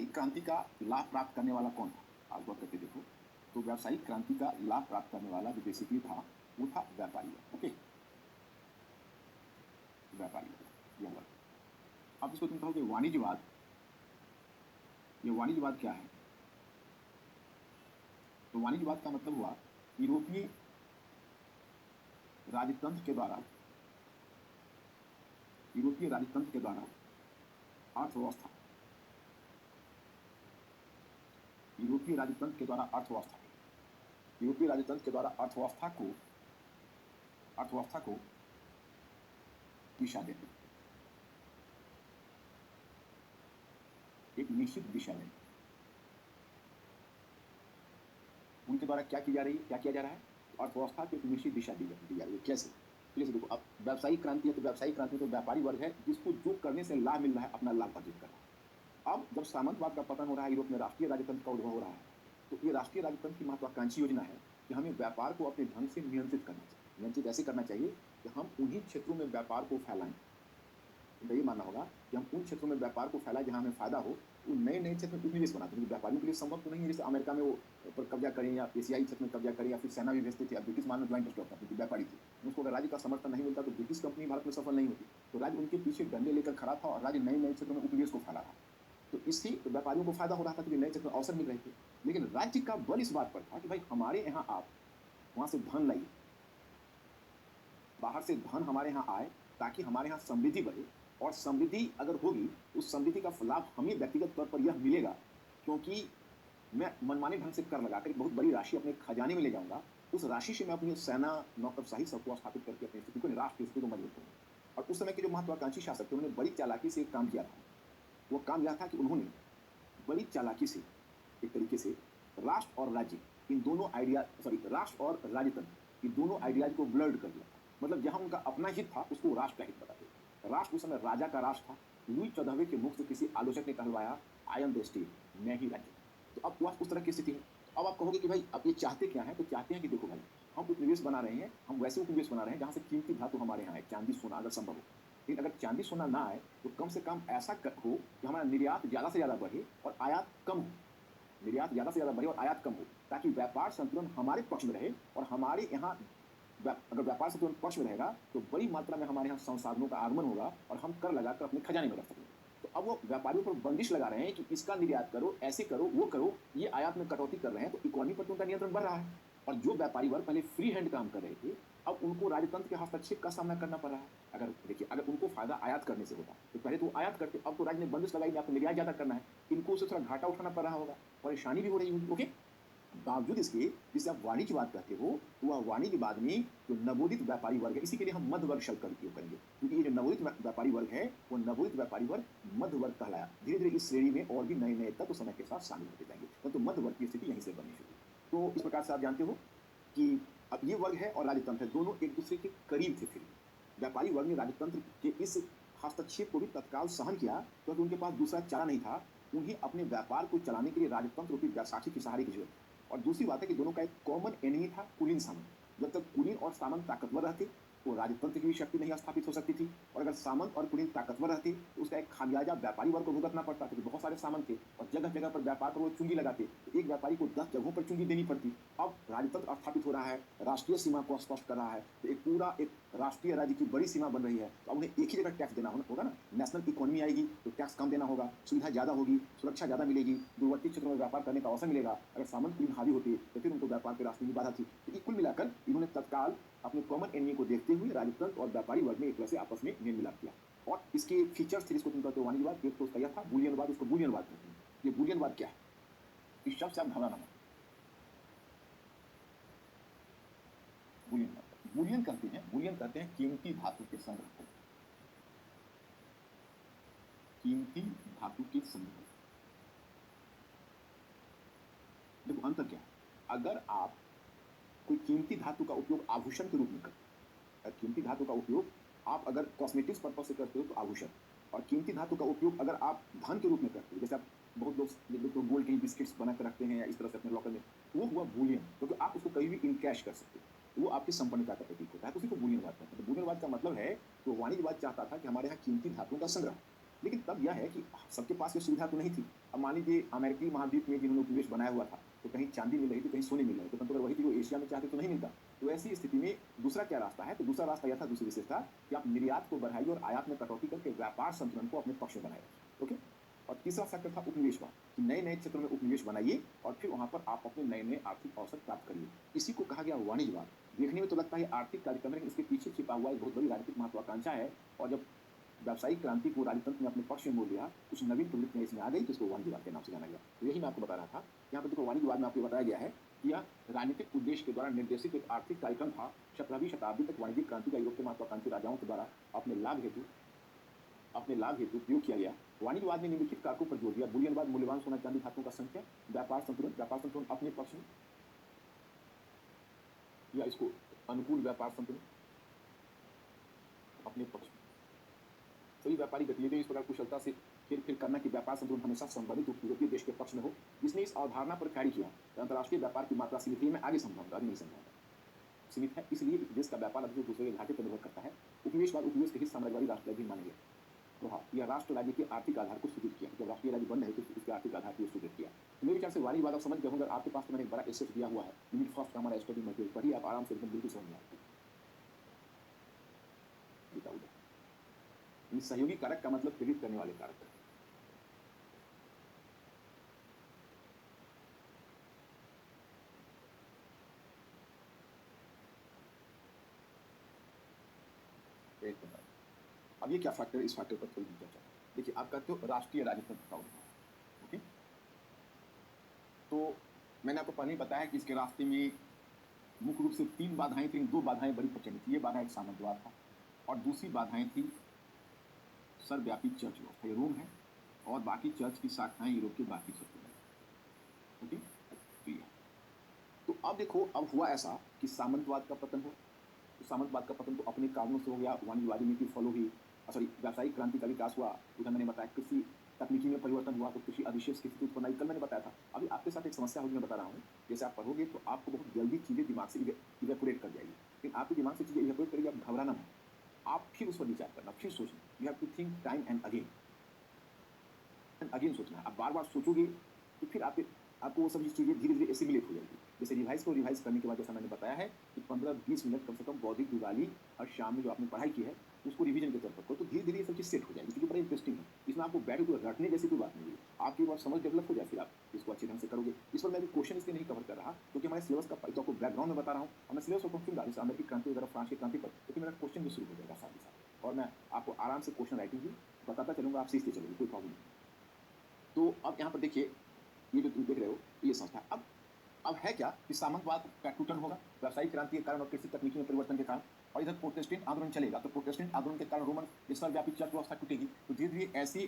एक क्रांति का लाभ प्राप्त करने वाला कौन था? आज बात करके देखो, तो व्यावसायिक क्रांति का लाभ प्राप्त करने वाला जो बेसिकली था वो था व्यापारी वर्ग। ओके, व्यापारी वर्ग, यह वर्ग। अब इसको तुम कहोगे वाणिज्यवाद, ये वाणिज्यवाद क्या है? तो वाणिज्यवाद का मतलब हुआ यूरोपीय राजतंत्र के द्वारा, यूरोपीय राजतंत्र के द्वारा अर्थव्यवस्था, यूरोपीय राजतंत्र के द्वारा अर्थव्यवस्था, यूरोपीय राजतंत्र के द्वारा अर्थव्यवस्था को दिशा देते, एक निश्चित दिशा देते। उनके द्वारा क्या की जा रही है, क्या किया जा रहा है? अर्थव्यवस्था को एक निश्चित दिशा दी जा रही है। कैसे? जैसे देखो, अब व्यावसायिक क्रांति है तो व्यावसायिक क्रांति तो व्यापारी वर्ग है जिसको जो करने से लाभ मिल रहा है अपना लाभ अर्जित कर रहा है। अब जब सामंतवाद का पतन हो रहा है, यूरोप में राष्ट्रीय राजतंत्र का उद्भव हो रहा है, तो ये राष्ट्रीय राजतंत्र की महत्वाकांक्षी योजना है कि हमें व्यापार को अपने ढंग से नियंत्रित करना चाहिए। नियंत्रित ऐसे करना चाहिए कि हम उन्हीं क्षेत्रों में व्यापार को फैलाएं। तो ये मानना होगा कि हम उन क्षेत्रों में व्यापार को फैलाएं जहां हमें फायदा हो, उन नए नए क्षेत्र में उपनिवेश बनाते हैं। व्यापारियों के लिए संभव तो नहीं है जैसे अमेरिका में वो पर कब्जा करें या एशियाई क्षेत्र में कब्जा करें या फिर सेना भी भेजते थे। अब ब्रिटिश मान लो ज्वाइंट स्टॉक करते थे, व्यापारी थे, उसको अगर राज्य का समर्थन नहीं मिलता तो ब्रिटिश कंपनी भारत में सफल नहीं होती। तो राज्य उनके पीछे डंडे लेकर खड़ा था और राज्य नए नए क्षेत्रों में उपनिवेश को फैला रहा। तो इससे व्यापारियों को फायदा हो रहा था कि नए क्षेत्र में अवसर मिल रहे थे। लेकिन राज्य का बल इस बात पर था कि भाई हमारे यहाँ आप वहां से धन लाइए, बाहर से धन हमारे यहाँ आए ताकि हमारे यहाँ समृद्धि बढ़े, और समृद्धि अगर होगी उस समृद्धि का लाभ हमें व्यक्तिगत तौर पर यह मिलेगा क्योंकि मैं मनमाने ढंग से कर लगाकर एक बहुत बड़ी राशि अपने खजाने में ले जाऊंगा। उस राशि से मैं अपनी सेना, नौकरशाही सबको स्थापित करके अपनी स्थिति को, राष्ट्र स्थिति को मजबूत करूंगा। और उस समय के जो महत्वाकांक्षी शासक थे उन्होंने बड़ी चालाकी से एक काम किया था। वो काम यह था कि उन्होंने बड़ी चालाकी से एक तरीके से राष्ट्र और राज्य इन दोनों राष्ट्र और राजतंत्र इन दोनों आइडियाज को ब्लर्ड कर दिया। मतलब जहां उनका अपना हित था उसको राष्ट्र का हित बताते। राष्ट्र उस समय राजा का राष्ट्र था। लुई 14वें के मुख से किसी आलोचक ने कहलवाया, आई एम द स्टेट, मैं ही राज्य। तो अब वह उस तरह की स्थिति है। तो अब आप कहोगे कि भाई अब ये चाहते क्या है? तो चाहते हैं कि देखो भाई, हम उपनिवेश बना रहे हैं, हम वैसे उपनिवेश बना रहे हैं जहां से कीमती धातु हमारे यहाँ है, चांदी सोना अगर संभव हो। लेकिन अगर चांदी सोना ना आए तो कम से कम ऐसा हो कि हमारा निर्यात ज़्यादा से ज़्यादा बढ़े और आयात कम हो। निर्यात ज़्यादा से ज़्यादा बढ़े और आयात कम हो, ताकि व्यापार संतुलन हमारे पक्ष में रहे। और हमारे यहाँ अगर व्यापार संतुलन पक्ष में रहेगा तो बड़ी मात्रा में हमारे यहाँ संसाधनों का आगमन होगा और हम कर लगाकर अपने खजाने में रख सकेंगे। तो अब वो व्यापारियों पर बंदिश लगा रहे हैं कि इसका निर्यात करो, ऐसे करो, वो करो, ये आयात में कटौती कर रहे हैं। तो इकोनॉमी पर तो उनका नियंत्रण बढ़ रहा है। और जो व्यापारी वर्ग पहले फ्री हैंड काम कर रहे थे, अब उनको राजतंत्र के हस्तक्षेप का सामना करना पड़ रहा है। अगर देखिए, अगर उनको फायदा आयात करने से होता तो पहले तो आयात करते, अब तो राज्य ने बंदिश लगाई, आपको निर्यात ज्यादा करना है, इनको उससे थोड़ा घाटा उठाना पड़ रहा होगा, परेशानी भी हो रही होगी। ओके, बावजूद इसके जिसे आप वाणिज्यवाद कहते हो, तो वह वाणिज्यवाद में जो नवोदित व्यापारी वर्ग है, इसी के लिए हम मध्य वर्ग शब्द का उपयोग करेंगे, क्योंकि ये जो नवोदित व्यापारी वर्ग है वो नवोदित व्यापारी वर्ग मध्य वर्ग कहलाया। धीरे धीरे इस श्रेणी में और भी नए नए तत्व समय के साथ शामिल होते जाएंगे, परंतु मध्य वर्ग की स्थिति यहीं से बननी शुरू। तो इस प्रकार से आप जानते हो कि अब ये वर्ग है और राजतंत्र है, दोनों एक दूसरे के करीब थे। फिर व्यापारी वर्ग ने राजतंत्र के इस हस्तक्षेप को भी तत्काल सहन किया क्योंकि उनके पास दूसरा चारा नहीं था। उन्हें अपने व्यापार को चलाने के लिए राजतंत्र रूपी बैसाखी के सहारे की जरूरत। और दूसरी बात है कि दोनों का एक कॉमन एनिमी था, कुलीन सामंत। जब तक कुलीन और सामंत ताकतवर रहते तो राजतंत्र की भी शक्ति नहीं स्थापित हो सकती थी। और अगर सामंत और कुलीन ताकतवर रहते तो उसका एक खामियाजा व्यापारी वर्ग को भुगतना पड़ता, क्योंकि बहुत सारे सामंत थे और जगह जगह पर व्यापार पर वो चुंगी लगाते, तो एक व्यापारी को 10 जगहों पर चुंगी देनी पड़ती। अब राजतंत्र स्थापित हो रहा है, राष्ट्रीय सीमा को स्पष्ट कर रहा है, तो एक पूरा एक राष्ट्रीय राज्य की बड़ी सीमा बन रही है, तो अब उन्हें एक ही जगह टैक्स देना होगा ना। नेशनल इकोनॉमी आएगी तो टैक्स कम देना होगा, सुविधा ज्यादा होगी, सुरक्षा ज्यादा मिलेगी, दूरवर्ती क्षेत्रों में व्यापार करने का अवसर मिलेगा। अगर सामंत कुलीन हावी होते तो फिर उनको व्यापार के रास्ते में बाधा थी। तो कुल मिलाकर इन्होंने तत्काल अपने कॉमन एनिमी को देखते हुए राजतंत्र और व्यापारी वर्ग में एक तरह से आपस में मेल मिलाप किया। और इसके फीचर्स थे जिसको तुम कहते हो वाणिज्यवाद, एक तो उसका यह था बुलियनवाद, उसको बुलियनवाद कहते हैं। ये बुलियनवाद क्या है, इस शब्द से आप घबराना मत। बुलियनवाद, बुलियन कहते हैं कीमती धातु के संग्रह को, कीमती धातु के संग्रह। देखो अंतर क्या है, अगर आप कोई कीमती धातु का उपयोग आभूषण के रूप में करते हैं, कीमती धातु का उपयोग आप अगर कॉस्मेटिक्स पर्पज से करते हो तो आभूषण, और कीमती धातु का उपयोग अगर आप धन के रूप में करते हो, जैसे आप बहुत लोग तो गोल्ड के बिस्किट्स बना कर रखते हैं या इस तरह से अपने लॉकर में, वो हुआ बुलियन, क्योंकि आप उसको कहीं भी इनकैश कर सकते हो, वो आपकी संपन्नता का प्रतीक होता है, तो उसी को बुलियनवाद कहते हैं। तो बुलियनवाद का मतलब है, तो वाणिज्यवाद चाहता था कि हमारे यहाँ कीमती धातुओं का संग्रह, लेकिन तब यह है कि सबके पास ये सुविधा तो नहीं थी। अब मान लीजिए अमेरिकी महाद्वीप में जिन्होंने उपनिवेश बनाया हुआ था, तो कहीं चांदी मिल रही थी, कहीं सोने मिल रहे थे, परंतु अगर वही चीज वो एशिया में चाहते तो नहीं मिलता। तो ऐसी स्थिति में दूसरा क्या रास्ता है, तो दूसरा रास्ता यह था, दूसरी विशेषता कि आप निर्यात को बढ़ाइए और आयात में कटौती करके व्यापार संतुलन को अपने पक्ष में बनाए रखिए। ओके। और तीसरा सेक्टर था उपनिवेशवाद, कि नए नए क्षेत्रों में उपनिवेश बनाइए और फिर वहां पर आप अपने नए नए आर्थिक अवसर प्राप्त करिए। इसी को कहा गया वाणिज्यवाद। देखने में तो लगता है आर्थिक कार्यक्रम है, लेकिन इसके पीछे छिपा हुआ एक बहुत बड़ी राजनीतिक महत्वाकांक्षा है। और जब व्यावसायिक क्रांति को राजतंत्र ने अपने पक्ष में मोड़ लिया, कुछ नवीन प्रवृत्तियां इसमें आ गई, जिसको वाणिज्यवाद के नाम से जाना गया। तो यही मैं आपको बता रहा था। यहाँ पर देखो वाणिज्यवाद में आपको बताया गया है कि यह राजनीतिक उद्देश्य के द्वारा निर्देशित एक आर्थिक कार्यक्रम था। 17वीं शताब्दी तक वाणिज्यिक क्रांति का यूरोप के महत्वाकांक्षी राजाओं के द्वारा अपने लाभ हेतु उपयोग किया गया। वाणिज्यवाद ने निम्नलिखित कारकों पर जोर दिया। बुलियनवाद मूल्यवान सोना चांदी धातुओं का संचय, व्यापार संतुलन अपने पक्ष में, या इसको अनुकूल व्यापार संतुलन अपने पक्ष में, सभी व्यापारिक गतिविधियों इस प्रकार कुशलता से फिर करना कि व्यापार संतुलन हमेशा संबंधित यूरोपीय देश के पक्ष में हो। जिसने इस अवधारणा पर कार्य किया कि अंतर्राष्ट्रीय व्यापार की मात्रा सीमित है, मैं आगे समझाऊंगा, अभी नहीं समझाऊंगा। सीमित है, इसलिए देश का व्यापार अधिक दूसरे के घाटे पर निर्भर करता है। उपनिवेशवाद उपनिवेश के हित साम्राज्यवादी राष्ट्र भी माने गए। तो हाँ, यह राष्ट्र राज्य के आर्थिक आधार को सुदृढ़ किया। जब राष्ट्रीय राज्य बन रहे थे तो इसके आर्थिक आधार को सुदृढ़ किया। तो मेरे विचार से वाणिज्यवाद आप समझ गए होंगे। आपके पास तो मैंने एक बड़ा एसेट दिया हुआ है, यूनिट फर्स्ट का हमारा स्टडी मटेरियल, पढ़िए आप आराम से, एकदम बिल्कुल समझ में आएगा। सहयोगी कारक का मतलब प्रेरित करने वाले कारक। अब ये क्या फैक्टर, इस फैक्टर पर थोड़ी चर्चा। देखिए आप कहते हो राष्ट्रीय राजतंत्र का उद्भव। ओके, तो मैंने आपको पहले बताया कि इसके रास्ते में मुख्य रूप से 3 बाधाएं थी। 2 बाधाएं बड़ी प्रचलित थी। ये बाधा एक सामंतवाद था और दूसरी बाधाएं थी सर्वव्यापी चर्च व्यवस्था, ये रोम है, और बाकी चर्च की शाखाएं यूरोप के बाकी क्षेत्रों में। ओके, तो अब देखो, अब हुआ ऐसा कि सामंतवाद का पतन हुआ। तो सामंतवाद का पतन तो अपने कारणों से हो गया, वाणिज्यवादी नीति फॉलो हुई, सॉरी व्यावसायिक क्रांति का विकास हुआ, उधर मैंने बताया कृषि तकनीकी में परिवर्तन हुआ, तो कृषि अधिशेष की स्थिति उत्पन्न आई, कल मैंने बताया था। अभी आपके साथ एक समस्या होगी, मैं बता रहा हूँ। जैसे आप पढ़ोगे तो आपको बहुत जल्दी चीजें दिमाग से इवेपोरेट कर जाएगी, लेकिन आपके दिमाग से चीजें इवेपोरेट करेगी, आप घबराना नहीं, आप फिर उस पर विचार करना, फिर सोचना। You have to think time and again सोचना है। आप बार बार सोचोगे तो फिर आपको वो सभी चीजें धीरे धीरे एसिमिलेट हो जाएगी। जैसे रिवाइज करने के बाद, जैसा मैंने बताया है कि 15-20 मिनट कम से कम बौद्धिक दिवाली हर शाम में जो आपने पढ़ाई की है उसको रिवीजन के तौर पर करो, तो धीरे धीरे ये सब चीज सेट हो जाएगी, क्योंकि बड़ा इंटरेस्टिंग है। इसमें आपको बैठ के रटने जैसी कोई बात नहीं है, आपकी बात समझ डेवलप हो जाए, फिर आप इसको अच्छे ढंग से करोगे। इस पर मैं क्वेश्चन इसलिए नहीं कवर कर रहा क्योंकि हमारे सिलेबस का तो आपको बैकग्राउंड में बता रहा हूँ, और मैं सिलेबस को पहुंचूंगा जैसे अमेरिकी क्रांति वगैरह, फ्रांस की क्रांति पर, क्योंकि मेरा क्वेश्चन भी शुरू हो जाएगा साथ ही साथ, और मैं आपको आराम से क्वेश्चन राइटिंग भी बताता चलूंगा, आप सीखते चलोगे, कोई प्रॉब्लम नहीं। तो अब यहाँ पर देखिए, ये जो तुम देख रहे हो ये संस्था अब है क्या कि सामंतवाद का टूटन होगा व्यावसायिक क्रांति के कारण और कृषि तकनीकी में परिवर्तन के कारण, और इधर प्रोटेस्टेंट आंदोलन चलेगा, तो प्रोटेस्टेंट आंदोलन के कारण रोमन सर्वव्यापी चर्च व्यवस्था टूटेगी, तो धीरे धीरे ऐसी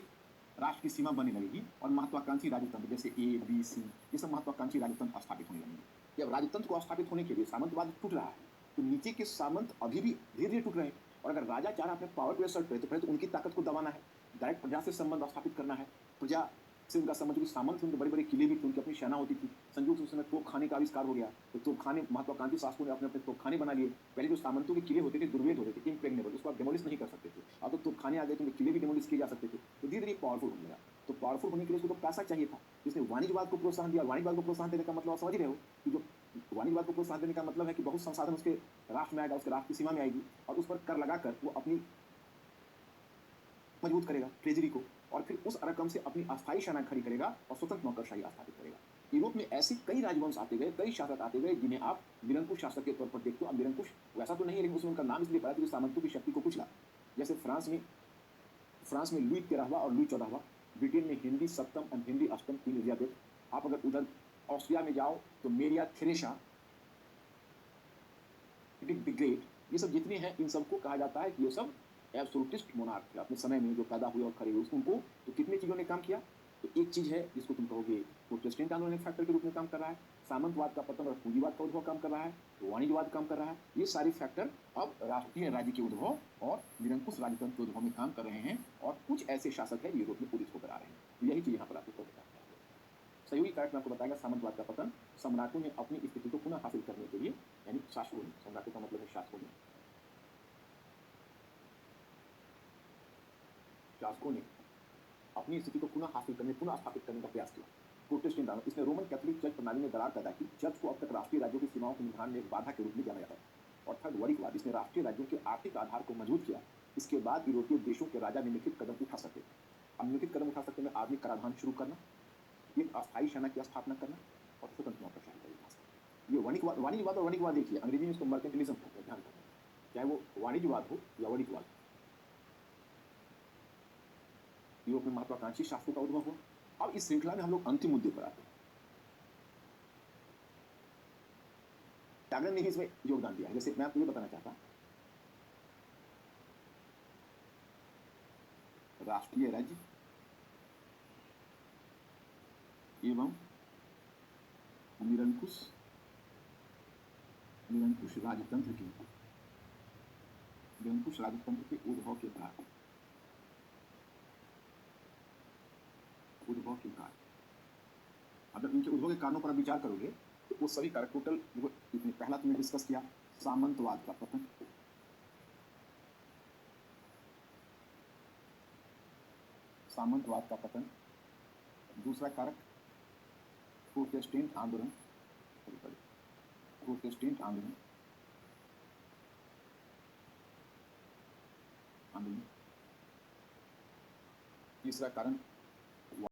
राष्ट्र की सीमा बनने लगेगी और महत्वाकांक्षी राजतंत्र जैसे ABC ये सब महत्वाकांक्षी राजतंत्र स्थापित होने लगेंगे। जब राजतंत्र को स्थापित होने के लिए सामंतवाद टूट रहा है, तो नीचे के सामंत अभी भी धीरे धीरे टूट रहे हैं, और अगर राजा चाह रहा है अपने पावर को असर्ट करे, तो पहले तो उनकी ताकत को दबाना है, डायरेक्ट प्रजा से संबंध स्थापित करना है, प्रजा से उनका संबंध, क्योंकि सामंत थे, उनके बड़े-बड़े किले भी थे, उनकी अपनी सेना होती थी। संयोग से उस समय तोपखाने का आविष्कार हो गया, तो तोपखाने महत्वाकांक्षी शासकों ने अपने-अपने तोपखाने बना लिए। पहले जो सामंतों के किले होते थे, दुर्भेद होते थे, इम्प्रेग्नेबल, उसको आप डिमोलिश नहीं कर सकते थे। अब तो तोपखाने आ गए, तो उनके किले भी डिमोलिश किए जा सकते थे। तो धीरे-धीरे पावरफुल होने लगा। तो पावरफुल होने के लिए उसको तो पैसा चाहिए था। इसने वाणिज्यवाद को प्रोत्साहन दिया। वाणिज्यवाद को प्रोत्साहन देने का मतलब आप समझ ही रहे हो कि जो वाणिज्यवाद को प्रोत्साहन देने का मतलब है कि बहुत संसाधन उसके राष्ट्र में आएगा, उसके राष्ट्र की सीमा में आएगी, और उस पर कर लगाकर वो अपनी मजबूत करेगा ट्रेजरी को, और फिर उस रकम से अपनी अस्थायी सेना खड़ी करेगा और स्वतंत्र नौकरशाही स्थापित करेगा। यूरोप में ऐसे कई राजवंश आते गए, कई शासक आते गए, जिन्हें आप निरंकुश शासक के तौर पर देखते हो। अब निरंकुश वैसा तो नहीं है, लेकिन उसमें उनका नाम इसलिए पड़ा कि सामंतों की शक्ति को कुचला। जैसे फ्रांस में लुई 13वां और लुई 14वां, ब्रिटेन में Henry 7 and Henry 8 queen Elizabeth. आप अगर उधर ऑस्ट्रिया में जाओ तो मेरिया थेरेसा द ग्रेट, ये सब जितने हैं, इन सबको कहा जाता है कि ये सब एब्सोल्यूटिस्ट मोनार्क थे अपने समय में, जो पैदा हुए और खड़े हुए। उनको तो कितने चीज़ों ने काम किया। तो एक चीज़ है जिसको तुम कहोगे प्रोटेस्टेंट आंदोलन फैक्टर के रूप में काम कर रहा है, सामंतवाद का पतन और पूंजीवाद का उद्भव काम कर रहा है, वाणिज्यवाद काम कर रहा है। ये सारे फैक्टर अब राष्ट्रीय राज्य के उद्भव और निरंकुश राजतंत्र के उद्भव में काम कर रहे हैं, और कुछ ऐसे शासक हैं यूरोप में उदित होकर आ रहे हैं। तो यही चीज़ यहाँ पर आपको बताया है। सहयोगी कारक में आपको बताएगा सामंतवाद का पतन। सम्राटों ने अपनी स्थिति को पुनः हासिल करने के लिए, यानी शासकों ने, सम्राटों का मतलब है शासकों ने अपनी स्थिति को पुनः हासिल करने, पुनः स्थापित करने का प्रयास किया। प्रोटेस्टेंट आंदोलन, इसने रोमन कैथोलिक चर्च प्रणाली में दरार पैदा की। चर्च को अब तक राष्ट्रीय राज्यों की सीमाओं के निर्धारण में एक बाधा के रूप में जाना जाता था। और थर्ड, वणिकवाद, इसने राष्ट्रीय राज्यों के आर्थिक आधार को मजबूत किया। इसके बाद यूरोपीय देशों के राजा निम्नलिखित कदम उठा सकते थे। अब निम्नलिखित कदम उठा सकते हैं आदमी कराधान शुरू करना, एक अस्थायी सेना की स्थापना करना, और स्वतंत्र नौकरशाही का विकास करना। ये वाणिज्यवाद और वणिकवाद देखिए, अंग्रेजी में इसको मर्केंटिलिज्म कहते हैं, ध्यान रखना। चाहे वो वाणिज्यवाद हो या वणिकवाद, यूरोप में महत्वाकांक्षी शासकों का उद्भव हुआ। अब इस श्रृंखला में हम लोग अंतिम मुद्दे पर आते हैं। टैगलन ने भी इसमें योगदान दिया है। जैसे मैं आपको ये बताना चाहता, राष्ट्रीय राज्य एवं निरंकुश राजतंत्र के उद्भव के कारण, अगर इनके उद्भव के कारणों पर आप विचार करोगे तो वो सभी कारक टोटल, पहला तुमने डिस्कस किया सामंतवाद का पतन, दूसरा कारक प्रोटेस्टेंट आंदोलन, तीसरा कारण